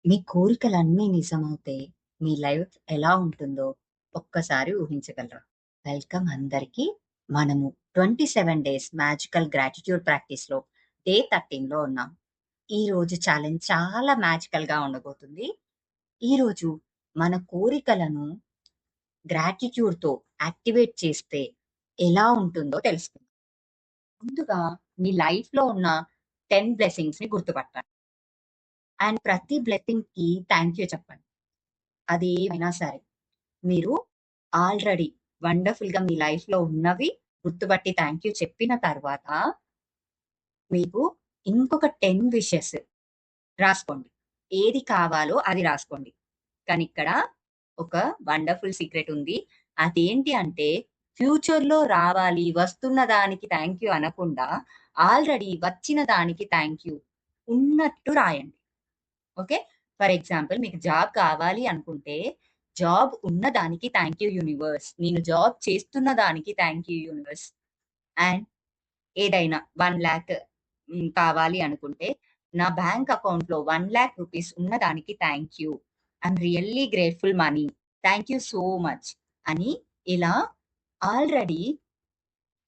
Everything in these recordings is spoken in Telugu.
మీ కోరికలన్నీ నిజమవుతే మీ లైఫ్ ఎలా ఉంటుందో ఒక్కసారి ఊహించగలరా? వెల్కమ్ అందరికీ. మనము 27 డేస్ మ్యాజికల్ గ్రాటిట్యూడ్ ప్రాక్టీస్‌లో డే 13లో ఉన్నాం. ఈ రోజు ఛాలెంజ్ చాలా మ్యాజికల్‌గా ఉండబోతుంది. ఈరోజు మన కోరికలను గ్రాటిట్యూడ్‌తో యాక్టివేట్ చేస్తే ఎలా ఉంటుందో తెలుసుకుందాం. ముందుగా మీ లైఫ్‌లో ఉన్న 10 బ్లెస్సింగ్స్‌ని గుర్తుపట్టండి. అండ్ ప్రతి బ్లెస్సింగ్‌కి థాంక్ యూ చెప్పండి. అది ఏమైనా సరే. మీరు ఆల్రెడీ వండర్‌ఫుల్‌గా మీ లైఫ్‌లో ఉన్నవి గుర్తుపట్టి థాంక్ యూ చెప్పిన తర్వాత, మీకు ఇంకొక 10 విషెస్ రాసుకోండి. ఏది కావాలో అది రాసుకోండి. కానీ ఇక్కడ ఒక వండర్‌ఫుల్ సీక్రెట్ ఉంది. అదేంటి అంటే, ఫ్యూచర్‌లో రావాలి, వస్తున్న దానికి థాంక్ యూ అనకుండా, ఆల్రెడీ వచ్చిన దానికి థాంక్ యూ ఉన్నట్టు రాయండి. ఓకే. ఫర్ ఎగ్జాంపుల్ మీకు జాబ్ కావాలి అనుకుంటే, జాబ్ ఉన్న దానికి థాంక్ యూ యూనివర్స్. నేను జాబ్ చేస్తున్న దానికి థాంక్ యూ యూనివర్స్. అండ్ ఏదైనా 1,00,000 కావాలి అనుకుంటే, నా బ్యాంక్ అకౌంట్‌లో 1,00,000 రూపీస్ ఉన్న దానికి thank you. I'm really grateful money. Thank you so much అని ఇలా ఆల్రెడీ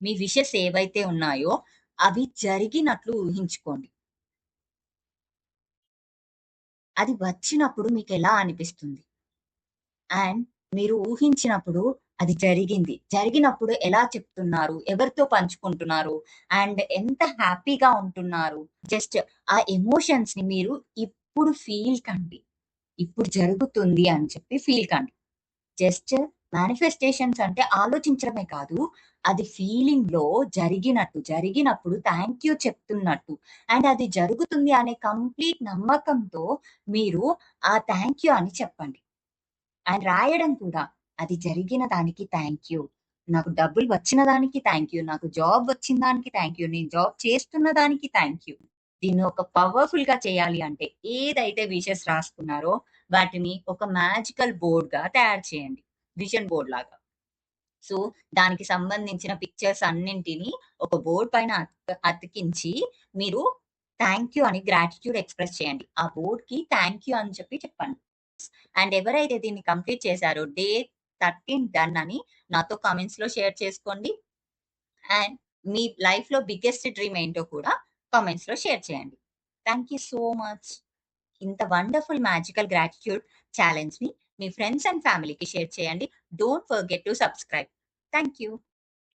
మీ విషెస్ ఏవైతే ఉన్నాయో అవి జరిగినట్లు ఊహించుకోండి. అది వచ్చినప్పుడు మీకెలా అనిపిస్తుంది? అండ్ మీరు ఊహించినప్పుడు అది జరిగింది. జరిగినప్పుడు ఎలా చెప్తున్నారు? ఎవరితో పంచుకుంటున్నారు? అండ్ ఎంత హ్యాపీగా ఉంటున్నారు? జస్ట్ ఆ ఎమోషన్స్‌ని మీరు ఇప్పుడు ఫీల్ కండి. ఇప్పుడు జరుగుతుంది అని చెప్పి ఫీల్ కండి. జస్ట్ మేనిఫెస్టేషన్స్ అంటే ఆలోచించడమే కాదు. అది ఫీలింగ్‌లో జరిగినట్టు, జరిగినప్పుడు థాంక్ యూ చెప్తున్నట్టు అండ్ అది జరుగుతుంది అనే కంప్లీట్ నమ్మకంతో మీరు ఆ థాంక్ యూ అని చెప్పండి. అండ్ రాయడం కూడా. అది జరిగిన దానికి థాంక్ యూ. నాకు డబ్బులు వచ్చిన దానికి థాంక్ యూ. నాకు జాబ్ వచ్చిన దానికి థాంక్ యూ. నేను జాబ్ చేస్తున్న దానికి థాంక్ యూ. దీన్ని ఒక పవర్‌ఫుల్‌గా చేయాలి అంటే ఏదైతే విషెస్ రాసుకున్నారో వాటిని ఒక మ్యాజికల్ బోర్డ్‌గా తయారు చేయండి. విజన్ బోర్డ్ లాగా. సో, దానికి సంబంధించిన పిక్చర్స్ అన్నింటిని ఒక బోర్డ్ పైన అతికించి మీరు థాంక్ యూ అని గ్రాటిట్యూడ్ ఎక్స్‌ప్రెస్ చేయండి. ఆ బోర్డ్‌కి థాంక్ యూ అని చెప్పి చెప్పండి. అండ్ ఎవరైతే దీన్ని కంప్లీట్ చేశారో డే 13 డన్ అని నాతో కామెంట్స్‌లో షేర్ చేసుకోండి. అండ్ మీ లైఫ్‌లో బిగ్గెస్ట్ డ్రీమ్ ఏంటో కూడా కామెంట్స్‌లో షేర్ చేయండి. Thank you so much. ఇంత వండర్‌ఫుల్ మ్యాజికల్ గ్రాటిట్యూడ్ ఛాలెంజ్‌ని మీ ఫ్రెండ్స్ అండ్ ఫ్యామిలీకి షేర్ చేయండి. Don't forget to subscribe. Thank you.